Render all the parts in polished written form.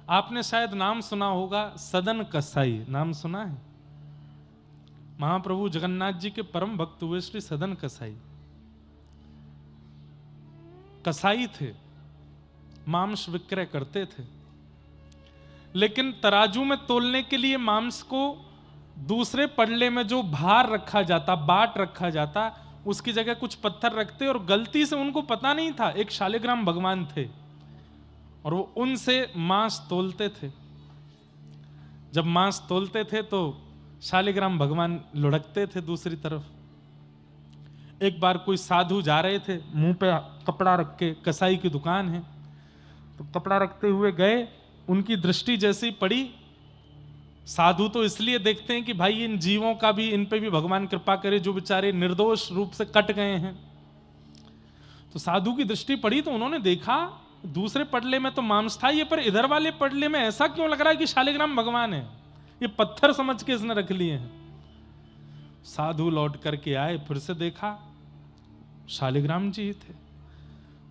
आपने शायद नाम सुना होगा सदन कसाई, नाम सुना है? महाप्रभु जगन्नाथ जी के परम भक्त हुए श्री सदन कसाई। कसाई थे, मांस विक्रय करते थे, लेकिन तराजू में तोलने के लिए मांस को दूसरे पड़ले में जो भार रखा जाता, बाट रखा जाता, उसकी जगह कुछ पत्थर रखते, और गलती से उनको पता नहीं था एक शालिग्राम भगवान थे और वो उनसे मांस तोलते थे। जब मांस तोलते थे तो शालिग्राम भगवान लुढ़कते थे दूसरी तरफ। एक बार कोई साधु जा रहे थे, मुंह पे कपड़ा रख के, कसाई की दुकान है, तो कपड़ा रखते हुए गए, उनकी दृष्टि जैसी पड़ी, साधु तो इसलिए देखते हैं कि भाई इन जीवों का भी, इन पे भी भगवान कृपा करे जो बेचारे निर्दोष रूप से कट गए हैं। तो साधु की दृष्टि पड़ी तो उन्होंने देखा दूसरे पडले में तो मांस था ये, पर इधर वाले पडले में ऐसा क्यों लग रहा है कि शालिग्राम भगवान है, ये पत्थर समझ के इसने रख लिए हैं। साधु लौट करके आए, फिर से देखा शालिग्राम जी थे।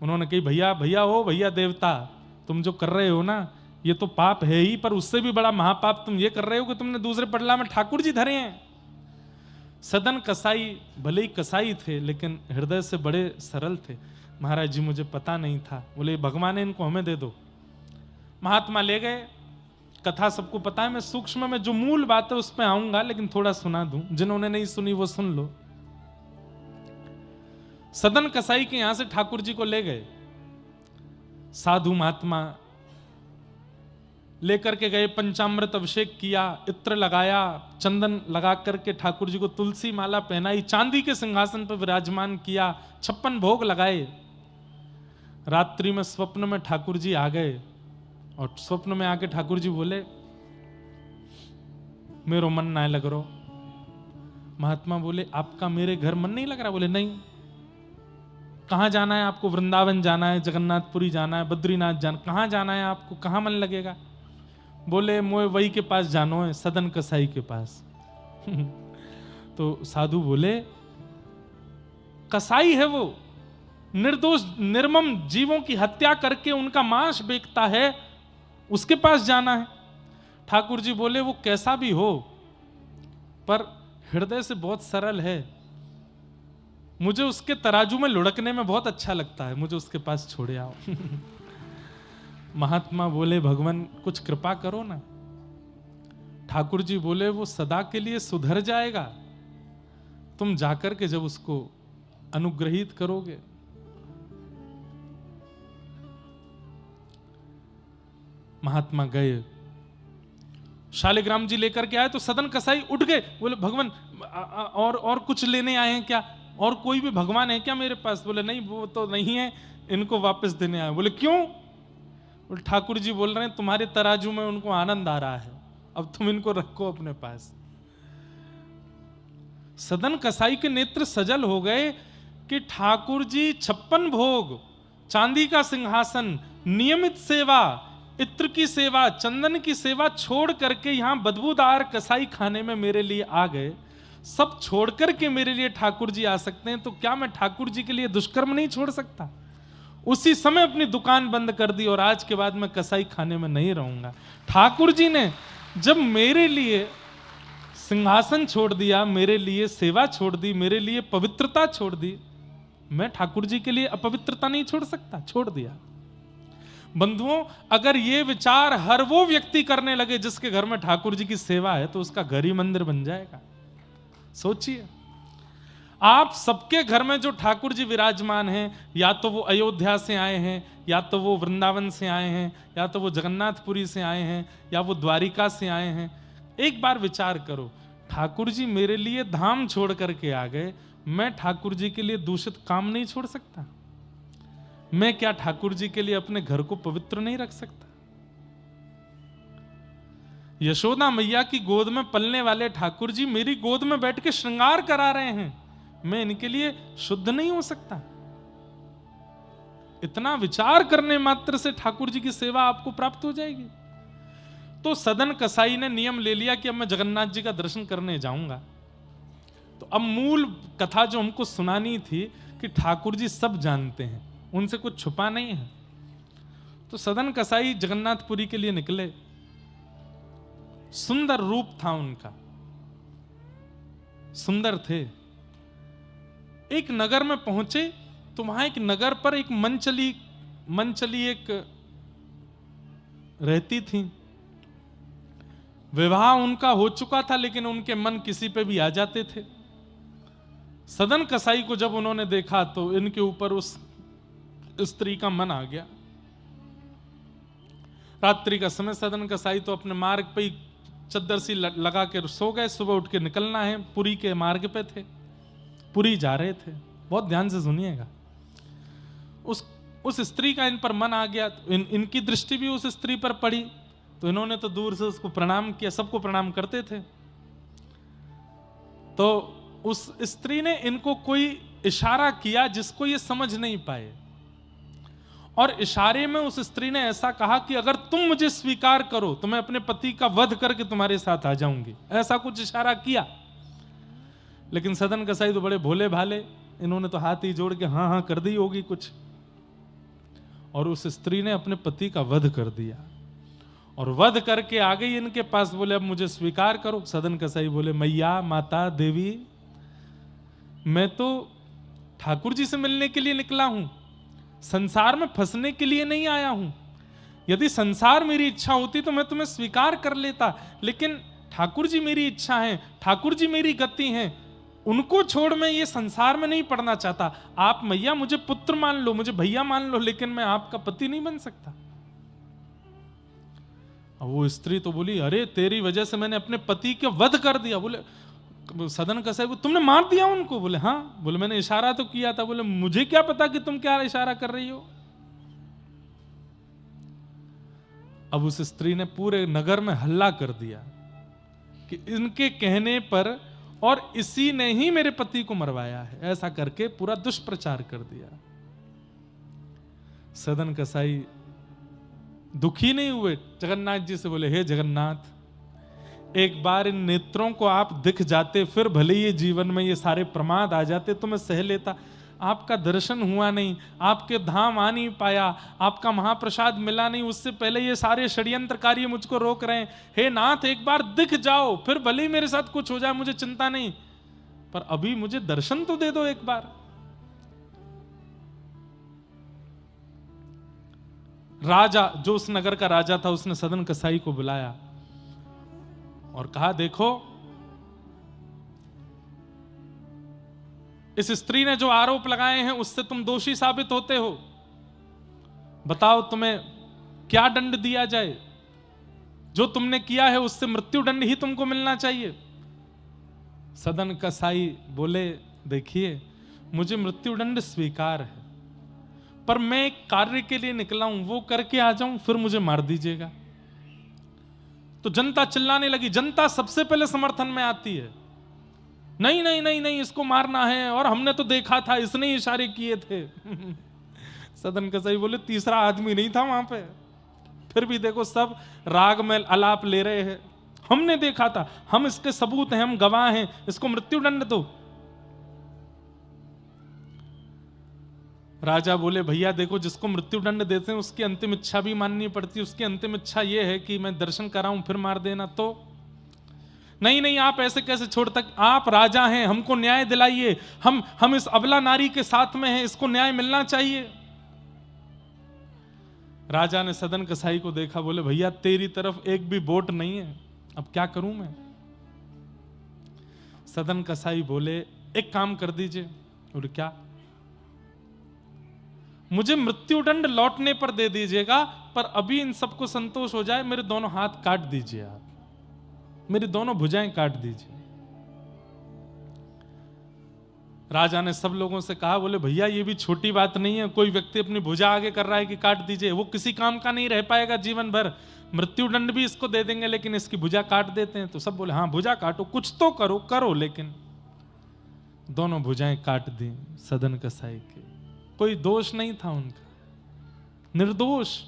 उन्होंने कही भैया भैया, ओ भैया देवता, तुम जो कर रहे हो ना ये तो पाप है ही, पर उससे भी बड़ा महापाप तुम ये कर रहे हो कि तुमने दूसरे पडला में ठाकुर जी धरे हैं। सदन कसाई भले ही कसाई थे लेकिन हृदय से बड़े सरल थे। महाराज जी मुझे पता नहीं था। बोले भगवान है, इनको हमें दे दो। महात्मा ले गए। कथा सबको पता है, मैं सूक्ष्म में जो मूल बात है उस पर आऊंगा, लेकिन थोड़ा सुना दूं, जिन्होंने नहीं सुनी वो सुन लो। सदन कसाई के यहां से ठाकुर जी को ले गए। साधु महात्मा लेकर के गए, पंचामृत अभिषेक किया, इत्र लगाया, चंदन लगा करके ठाकुर जी को तुलसी माला पहनाई, चांदी के सिंहासन पर विराजमान किया, 56 भोग लगाए। रात्रि में स्वप्न में ठाकुर जी आ गए और स्वप्न में आके ठाकुर जी बोले मेरो मन ना लग रो। महात्मा बोले आपका मेरे घर मन नहीं लग रहा? बोले नहीं। कहां जाना है आपको? वृंदावन जाना है, जगन्नाथपुरी जाना है, बद्रीनाथ जाना, कहां जाना है आपको? कहां मन लगेगा? बोले मोए वही के पास जानो है, सदन कसाई के पास। तो साधु बोले कसाई है वो, निर्दोष निर्मम जीवों की हत्या करके उनका मांस बेचता है, उसके पास जाना है। ठाकुर जी बोले वो कैसा भी हो पर हृदय से बहुत सरल है, मुझे उसके तराजू में लुढ़कने में बहुत अच्छा लगता है, मुझे उसके पास छोड़े आओ। महात्मा बोले भगवान कुछ कृपा करो ना। ठाकुर जी बोले वो सदा के लिए सुधर जाएगा, तुम जाकर के जब उसको अनुग्रहित करोगे। महात्मा गए, शालिग्राम जी लेकर के आए तो सदन कसाई उठ गए। बोले भगवान और कुछ लेने आए हैं क्या? और कोई भी भगवान है क्या मेरे पास? बोले नहीं वो तो नहीं है, इनको वापस देने आए। बोले क्यों? बोले ठाकुर जी बोल रहे हैं तुम्हारे तराजू में उनको आनंद आ रहा है, अब तुम इनको रखो अपने पास। सदन कसाई के नेत्र सजल हो गए कि ठाकुर जी 56 भोग, चांदी का सिंहासन, नियमित सेवा, इत्र की सेवा, चंदन की सेवा छोड़ करके यहां बदबूदार कसाई खाने में मेरे लिए आ गए। सब छोड़ करके मेरे लिए ठाकुर जी आ सकते हैं, तो क्या मैं ठाकुर जी के लिए दुष्कर्म नहीं छोड़ सकता? उसी समय अपनी दुकान बंद कर दी और आज के बाद मैं कसाई खाने में नहीं रहूंगा। ठाकुर जी ने जब मेरे लिए सिंहासन छोड़ दिया, मेरे लिए सेवा छोड़ दी, मेरे लिए पवित्रता छोड़ दी, मैं ठाकुर जी के लिए अपवित्रता नहीं छोड़ सकता, छोड़ दिया। बंधुओं, अगर ये विचार हर वो व्यक्ति करने लगे जिसके घर में ठाकुर जी की सेवा है, तो उसका घर ही मंदिर बन जाएगा। सोचिए, आप सबके घर में जो ठाकुर जी विराजमान हैं, या तो वो अयोध्या से आए हैं, या तो वो वृंदावन से आए हैं, या तो वो जगन्नाथपुरी से आए हैं, या वो द्वारिका से आए हैं। एक बार विचार करो, ठाकुर जी मेरे लिए धाम छोड़ करके आ गए, मैं ठाकुर जी के लिए दूषित काम नहीं छोड़ सकता? मैं क्या ठाकुर जी के लिए अपने घर को पवित्र नहीं रख सकता? यशोदा मैया की गोद में पलने वाले ठाकुर जी मेरी गोद में बैठ के श्रृंगार करा रहे हैं, मैं इनके लिए शुद्ध नहीं हो सकता? इतना विचार करने मात्र से ठाकुर जी की सेवा आपको प्राप्त हो जाएगी। तो सदन कसाई ने नियम ले लिया कि अब मैं जगन्नाथ जी का दर्शन करने जाऊंगा। तो अब मूल कथा जो हमको सुनानी थी कि ठाकुर जी सब जानते हैं, उनसे कुछ छुपा नहीं है। तो सदन कसाई जगन्नाथपुरी के लिए निकले। सुंदर रूप था उनका, सुंदर थे। एक नगर में पहुंचे तो वहां एक नगर पर एक मनचली एक रहती थी। विवाह उनका हो चुका था, लेकिन उनके मन किसी पे भी आ जाते थे। सदन कसाई को जब उन्होंने देखा तो इनके ऊपर उस स्त्री का मन आ गया। रात्रि का समय, सदन कसाई तो अपने मार्ग पे ही चद्दर सी लगा के सो गए। सुबह उठ के निकलना है, पुरी के मार्ग पे थे, पुरी जा रहे थे। बहुत ध्यान से सुनिएगा। उस स्त्री का इन पर मन आ गया, इनकी दृष्टि भी उस स्त्री पर पड़ी, तो इन्होंने तो दूर से उसको प्रणाम किया। सबको प्रणाम करते थे। तो उस स्त्री ने इनको कोई इशारा किया जिसको ये समझ नहीं पाए, और इशारे में उस स्त्री ने ऐसा कहा कि अगर तुम मुझे स्वीकार करो तो मैं अपने पति का वध करके तुम्हारे साथ आ जाऊंगी। ऐसा कुछ इशारा किया। लेकिन सदन कसाई तो बड़े भोले भाले, इन्होंने तो हाथ ही जोड़ के हाँ हाँ कर दी होगी कुछ, और उस स्त्री ने अपने पति का वध कर दिया। और वध करके आ गई इनके पास, बोले अब मुझे स्वीकार करो। सदन कसाई बोले, मैया, माता, देवी, मैं तो ठाकुर जी से मिलने के लिए निकला हूं, संसार में फंसने के लिए नहीं आया हूं। यदि संसार मेरी इच्छा होती तो मैं तुम्हें स्वीकार कर लेता, लेकिन ठाकुर जी मेरी इच्छा है, ठाकुर जी मेरी गति है, उनको छोड़ मैं ये संसार में नहीं पड़ना चाहता। आप मैया मुझे पुत्र मान लो, मुझे भैया मान लो, लेकिन मैं आपका पति नहीं बन सकता। वो स्त्री तो बोली, अरे तेरी वजह से मैंने अपने पति के वध कर दिया। बोले सदन कसाई, तुमने मार दिया उनको? बोले हाँ। बोले मैंने इशारा तो किया था। बोले मुझे क्या पता कि तुम क्या इशारा कर रही हो। अब उस स्त्री ने पूरे नगर में हल्ला कर दिया कि इनके कहने पर और इसी ने ही मेरे पति को मरवाया है, ऐसा करके पूरा दुष्प्रचार कर दिया। सदन कसाई दुखी नहीं हुए, जगन्नाथ जी से बोले, हे जगन्नाथ, एक बार इन नेत्रों को आप दिख जाते, फिर भले ये जीवन में ये सारे प्रमाद आ जाते तो मैं सह लेता। आपका दर्शन हुआ नहीं, आपके धाम आ नहीं पाया, आपका महाप्रसाद मिला नहीं, उससे पहले ये सारे षड्यंत्रकारी मुझको रोक रहे हैं। हे नाथ, एक बार दिख जाओ, फिर भले ही मेरे साथ कुछ हो जाए, मुझे चिंता नहीं, पर अभी मुझे दर्शन तो दे दो एक बार। राजा, जो उस नगर का राजा था, उसने सदन कसाई को बुलाया और कहा, देखो इस स्त्री ने जो आरोप लगाए हैं उससे तुम दोषी साबित होते हो। बताओ तुम्हें क्या दंड दिया जाए। जो तुमने किया है उससे मृत्यु दंड ही तुमको मिलना चाहिए। सदन कसाई बोले, देखिए मुझे मृत्यु दंड स्वीकार है, पर मैं एक कार्य के लिए निकला हूं, वो करके आ जाऊं, फिर मुझे मार दीजिएगा। तो जनता चिल्लाने लगी। जनता सबसे पहले समर्थन में आती है, नहीं नहीं नहीं नहीं, इसको मारना है, और हमने तो देखा था, इसने ही इशारे किए थे। सदन कसाई बोले, तीसरा आदमी नहीं था वहां पे, फिर भी देखो सब राग में आलाप ले रहे हैं, हमने देखा था, हम इसके सबूत हैं, हम गवाह हैं, इसको मृत्यु दंड दो। राजा बोले, भैया देखो, जिसको मृत्यु दंड देते हैं उसकी अंतिम इच्छा भी माननी पड़ती है। उसकी अंतिम इच्छा यह है कि मैं दर्शन कराऊं फिर मार देना। तो नहीं नहीं, आप ऐसे कैसे छोड़ तक, आप राजा हैं, हमको न्याय दिलाइए, हम इस अबला नारी के साथ में हैं, इसको न्याय मिलना चाहिए। राजा ने सदन कसाई को देखा, बोले, भैया तेरी तरफ एक भी वोट नहीं है, अब क्या करूं मैं। सदन कसाई बोले, एक काम कर दीजिए। बोले क्या? मुझे मृत्यु दंड लौटने पर दे दीजिएगा, पर अभी इन सबको संतोष हो जाए, मेरे दोनों हाथ काट दीजिए, आप मेरी दोनों भुजाएं काट दीजिए। राजा ने सब लोगों से कहा, बोले भैया ये भी छोटी बात नहीं है, कोई व्यक्ति अपनी भुजा आगे कर रहा है कि काट दीजिए, वो किसी काम का नहीं रह पाएगा जीवन भर, मृत्यु दंड भी इसको दे देंगे, लेकिन इसकी भुजा काट देते हैं। तो सब बोले, हाँ भुजा काटो, कुछ तो करो, लेकिन दोनों भुजाएं काट दी सदन कसाई के। कोई दोष नहीं था उनका, निर्दोष।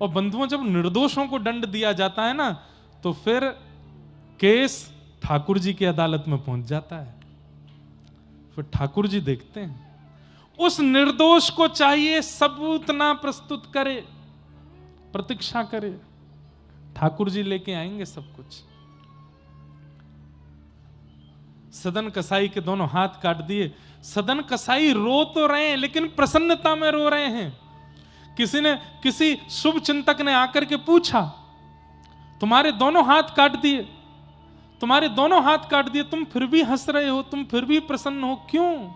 और बंधुओं, जब निर्दोषों को दंड दिया जाता है ना, तो फिर केस ठाकुर जी की अदालत में पहुंच जाता है। फिर ठाकुर जी देखते हैं। उस निर्दोष को चाहिए सबूत ना प्रस्तुत करे, प्रतीक्षा करे, ठाकुर जी लेके आएंगे सब कुछ। सदन कसाई के दोनों हाथ काट दिए। सदन कसाई रो तो रहे हैं लेकिन प्रसन्नता में रो रहे हैं। किसी शुभ चिंतक ने आकर के पूछा, तुम्हारे दोनों हाथ काट दिए, तुम्हारे दोनों हाथ काट दिए, तुम फिर भी हंस रहे हो, तुम फिर भी प्रसन्न हो, क्यों?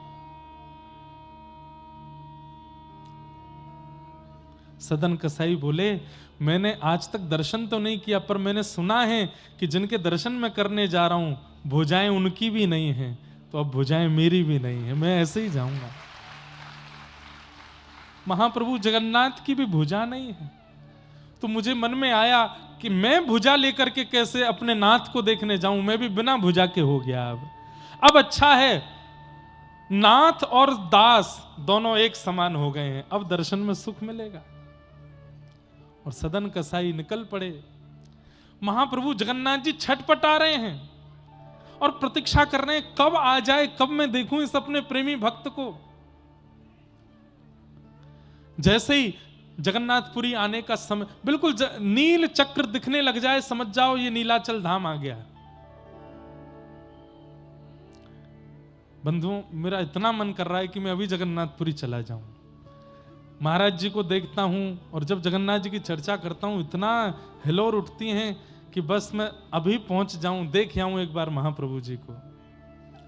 सदन कसाई बोले, मैंने आज तक दर्शन तो नहीं किया, पर मैंने सुना है कि जिनके दर्शन मैं करने जा रहा हूं भुजाएं उनकी भी नहीं है, तो अब भुजाएं मेरी भी नहीं है, मैं ऐसे ही जाऊंगा। महाप्रभु जगन्नाथ की भी भुजा नहीं है। तो मुझे मन में आया कि मैं भुजा लेकर के कैसे अपने नाथ को देखने जाऊं, मैं भी बिना भुजा के हो गया। अब अच्छा है, नाथ और दास दोनों एक समान हो गए हैं, अब दर्शन में सुख मिलेगा। और सदन कसाई निकल पड़े। महाप्रभु जगन्नाथ जी छटपटा रहे हैं और प्रतीक्षा कर रहे हैं, कब आ जाए, कब मैं देखूं इस अपने प्रेमी भक्त को। जैसे ही जगन्नाथपुरी आने का समय, बिल्कुल नील चक्र दिखने लग जाए, समझ जाओ ये नीलाचल धाम आ गया। बंधुओं, मेरा इतना मन कर रहा है कि मैं अभी जगन्नाथपुरी चला जाऊं, महाराज जी को देखता हूं, और जब जगन्नाथ जी की चर्चा करता हूं इतना हिलोर उठती हैं कि बस मैं अभी पहुंच जाऊं, देख आऊं एक बार महाप्रभु जी को।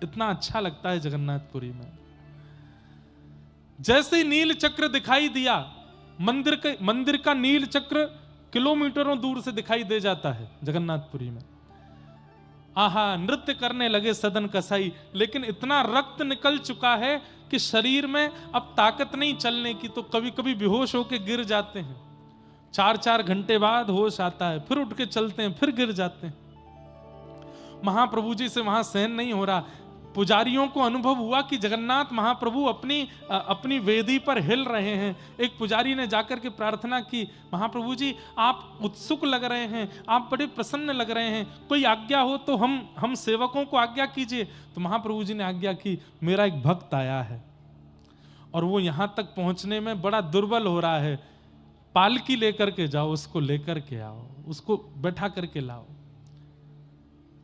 इतना अच्छा लगता है जगन्नाथपुरी में। जैसे ही नील चक्र दिखाई दिया, मंदिर का नील चक्र किलोमीटरों दूर से दिखाई दे जाता है जगन्नाथपुरी में। आहा, नृत्य करने लगे सदन कसाई, लेकिन इतना रक्त निकल चुका है कि शरीर में अब ताकत नहीं चलने की, तो कभी कभी बेहोश होकर गिर जाते हैं। 4-4 घंटे बाद होश आता है, फिर उठ के चलते हैं, फिर गिर जाते हैं। महाप्रभु जी से वहां सहन नहीं हो रहा। पुजारियों को अनुभव हुआ कि जगन्नाथ महाप्रभु अपनी वेदी पर हिल रहे हैं। एक पुजारी ने जाकर के प्रार्थना की, महाप्रभु जी आप उत्सुक लग रहे हैं, आप बड़े प्रसन्न लग रहे हैं, कोई आज्ञा हो तो हम सेवकों को आज्ञा कीजिए। तो महाप्रभु जी ने आज्ञा की, मेरा एक भक्त आया है और वो यहां तक पहुंचने में बड़ा दुर्बल हो रहा है, पालकी लेकर के जाओ, उसको लेकर के आओ, उसको बैठा करके लाओ।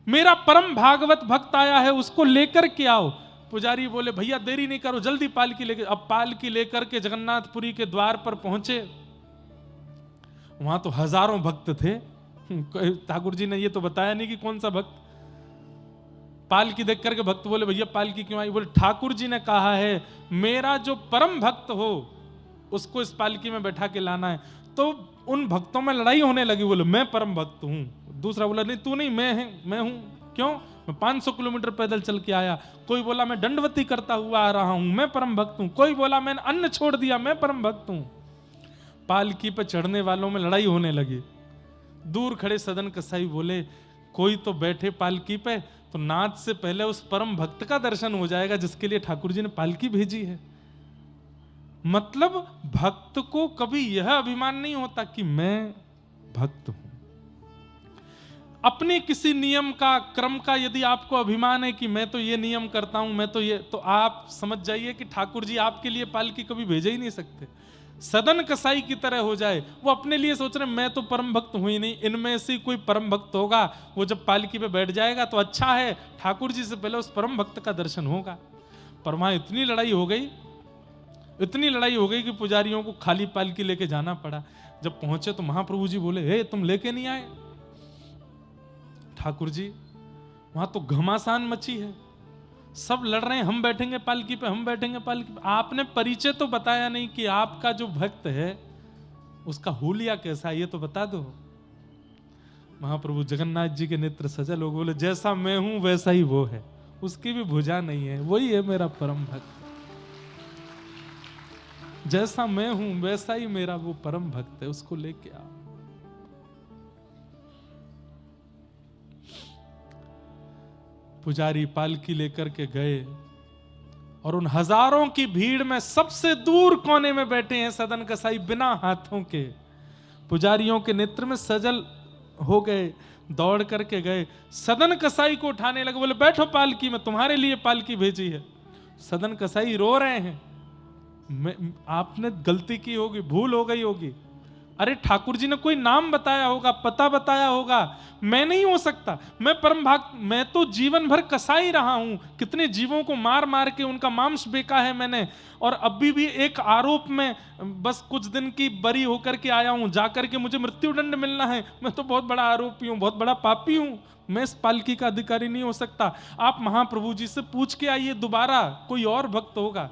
मेरा परम भागवत भक्त आया है, उसको लेकर के आओ। पुजारी बोले, भैया देरी नहीं करो, जल्दी पालकी लेकर। अब पालकी लेकर के जगन्नाथपुरी के द्वार पर पहुंचे। वहां तो हजारों भक्त थे। ठाकुर जी ने ये तो बताया नहीं कि कौन सा भक्त। पालकी देख करके भक्त बोले, भैया पालकी क्यों आई? बोले, ठाकुर जी ने कहा है मेरा जो परम भक्त हो उसको इस पालकी में बैठा के लाना है। तो उन भक्तों में लड़ाई होने लगी। बोले, मैं परम भक्त हूं। दूसरा बोला, नहीं तू नहीं, मैं हूं। क्यों? मैं 500 किलोमीटर पैदल चल के आया। कोई बोला, मैं दंडवती करता हुआ आ रहा हूं, मैं परम भक्त हूं। कोई बोला, मैंने अन्न छोड़ दिया, मैं परम भक्त हूं। पालकी पे चढ़ने वालों में लड़ाई होने लगी। दूर खड़े सदन कसाई बोले, कोई तो बैठे पालकी पे, तो नाथ से पहले उस परम भक्त का दर्शन हो जाएगा जिसके लिए ठाकुर जी ने पालकी भेजी है। मतलब भक्त को कभी यह अभिमान नहीं होता कि मैं भक्त हूं। अपने किसी नियम का, क्रम का यदि आपको अभिमान है कि मैं तो ये नियम करता हूं, मैं तो ये, तो आप समझ जाइए कि ठाकुर जी आपके लिए पालकी कभी भेज ही नहीं सकते। सदन कसाई की तरह हो जाए, वो अपने लिए सोच रहे मैं तो परम भक्त हूं ही नहीं, इनमें से कोई परम भक्त होगा, वो जब पालकी पे बैठ जाएगा तो अच्छा है, ठाकुर जी से पहले उस परम भक्त का दर्शन होगा। पर वहां इतनी लड़ाई हो गई कि पुजारियों को खाली पालकी लेके जाना पड़ा। जब पहुंचे तो महाप्रभु जी बोले, हे तुम लेके नहीं आए? ठाकुर जी, वहां तो घमासान मची है, सब लड़ रहे हैं, हम बैठेंगे पालकी पे, हम बैठेंगे पालकी पे। आपने परिचय तो बताया नहीं कि आपका जो भक्त है उसका हुलिया कैसा है, ये तो बता दो। महाप्रभु जगन्नाथ जी के नेत्र सजल हो, बोले, जैसा मैं हूं वैसा ही वो है, उसकी भी भुजा नहीं है, वही है मेरा परम भक्त। जैसा मैं हूं वैसा ही मेरा वो परम भक्त है, उसको लेके आओ। पुजारी पालकी लेकर के गए और उन हजारों की भीड़ में सबसे दूर कोने में बैठे हैं सदन कसाई बिना हाथों के। पुजारियों के नेत्र में सजल हो गए, दौड़ करके गए, सदन कसाई को उठाने लगे। बोले, बैठो पालकी में, तुम्हारे लिए पालकी भेजी है। सदन कसाई रो रहे हैं, आपने गलती की होगी, भूल हो गई होगी। अरे ठाकुर जी ने कोई नाम बताया होगा, पता बताया होगा। मैं नहीं हो सकता, मैं परम भक्त, मैं तो जीवन भर कसाई रहा हूं, कितने जीवों को मार मार के उनका मांस बेका है मैंने, और अभी भी एक आरोप में बस कुछ दिन की बरी होकर के आया हूं, जाकर के मुझे मृत्युदंड मिलना है। मैं तो बहुत बड़ा आरोपी हूं, बहुत बड़ा पापी हूं, मैं इस पालकी का अधिकारी नहीं हो सकता। आप महाप्रभु जी से पूछ के आइए, दोबारा कोई और भक्त होगा।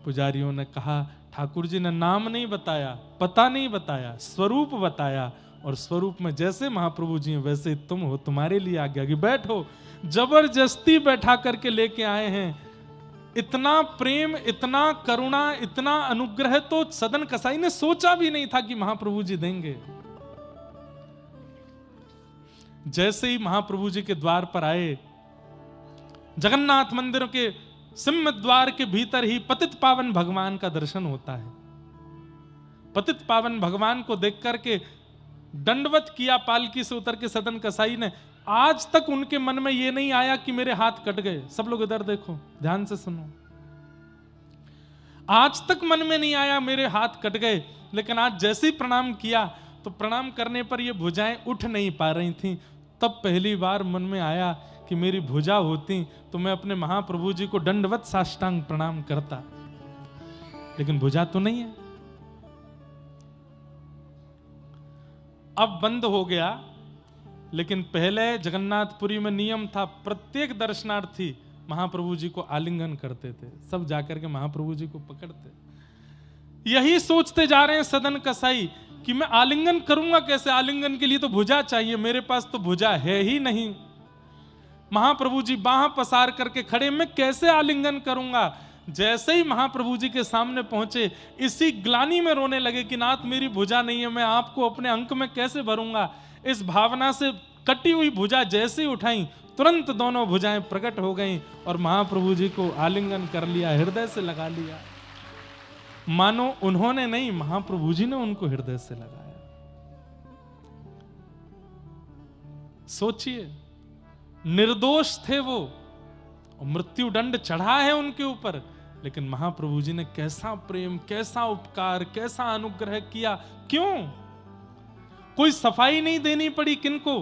पुजारियों ने कहा, ठाकुर जी ने नाम नहीं बताया, पता नहीं बताया, स्वरूप बताया, और स्वरूप में जैसे महाप्रभु जी हैं वैसे तुम हो, तुम्हारे लिए आज्ञा की बैठो। जबरदस्ती बैठा करके लेके आए हैं। इतना प्रेम, इतना करुणा, इतना अनुग्रह तो सदन कसाई ने सोचा भी नहीं था कि महाप्रभु जी देंगे। जैसे ही महाप्रभु जी के द्वार पर आए, जगन्नाथ मंदिर के सिंह द्वार के भीतर ही पतित पावन भगवान का दर्शन होता है। पतित पावन भगवान को देख करके दंडवत किया पालकी से उतर के सदन कसाई ने। आज तक उनके मन में यह नहीं आया कि मेरे हाथ कट गए। सब लोग इधर देखो, ध्यान से सुनो। आज तक मन में नहीं आया मेरे हाथ कट गए, लेकिन आज जैसे ही प्रणाम किया तो प्रणाम करने पर ये भुजाएं उठ नहीं पा रही थीं। तब पहली बार मन में आया कि मेरी भुजा होती तो मैं अपने महाप्रभु जी को दंडवत साष्टांग प्रणाम करता, लेकिन भुजा तो नहीं है। अब बंद हो गया, लेकिन पहले जगन्नाथपुरी में नियम था, प्रत्येक दर्शनार्थी महाप्रभु जी को आलिंगन करते थे। सब जाकर के महाप्रभु जी को पकड़ते। यही सोचते जा रहे हैं सदन कसाई कि मैं आलिंगन करूंगा कैसे, आलिंगन के लिए तो भुजा चाहिए, मेरे पास तो भुजा है ही नहीं। महाप्रभु जी बाह पसार करके खड़े, मैं कैसे आलिंगन करूंगा। जैसे ही महाप्रभु जी के सामने पहुंचे, इसी ग्लानि में रोने लगे कि नाथ मेरी भुजा नहीं है, मैं आपको अपने अंक में कैसे भरूंगा। इस भावना से कटी हुई भुजा जैसे ही उठाई, तुरंत दोनों भुजाएं प्रकट हो गईं और महाप्रभु जी को आलिंगन कर लिया, हृदय से लगा लिया। मानो उन्होंने नहीं, महाप्रभु जी ने उनको हृदय से लगाया। सोचिए, निर्दोष थे वो, मृत्यु दंड चढ़ा है उनके ऊपर, लेकिन महाप्रभु जी ने कैसा प्रेम, कैसा उपकार, कैसा अनुग्रह किया। क्यों? कोई सफाई नहीं देनी पड़ी किनको,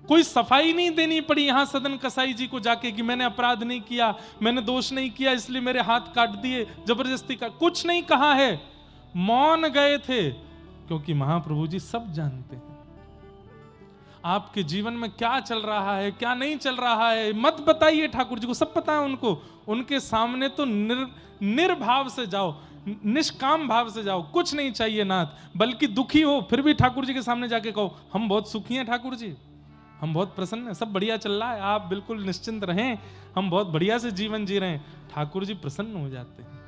कोई सफाई नहीं देनी पड़ी यहां सदन कसाई जी को जाके कि मैंने अपराध नहीं किया, मैंने दोष नहीं किया, इसलिए मेरे हाथ काट दिए, जबरदस्ती का कुछ नहीं कहा है। मौन गए थे, क्योंकि महाप्रभु जी सब जानते हैं आपके जीवन में क्या चल रहा है, क्या नहीं चल रहा है। मत बताइए, ठाकुर जी को सब पता है उनको। उनके सामने तो निर्भाव से जाओ, निष्काम भाव से जाओ, कुछ नहीं चाहिए नाथ। बल्कि दुखी हो फिर भी ठाकुर जी के सामने जाके कहो, हम बहुत सुखी हैं ठाकुर जी, हम बहुत प्रसन्न हैं, सब बढ़िया चल रहा है, आप बिल्कुल निश्चिंत रहें, हम बहुत बढ़िया से जीवन जी रहे हैं। ठाकुर जी प्रसन्न हो जाते हैं।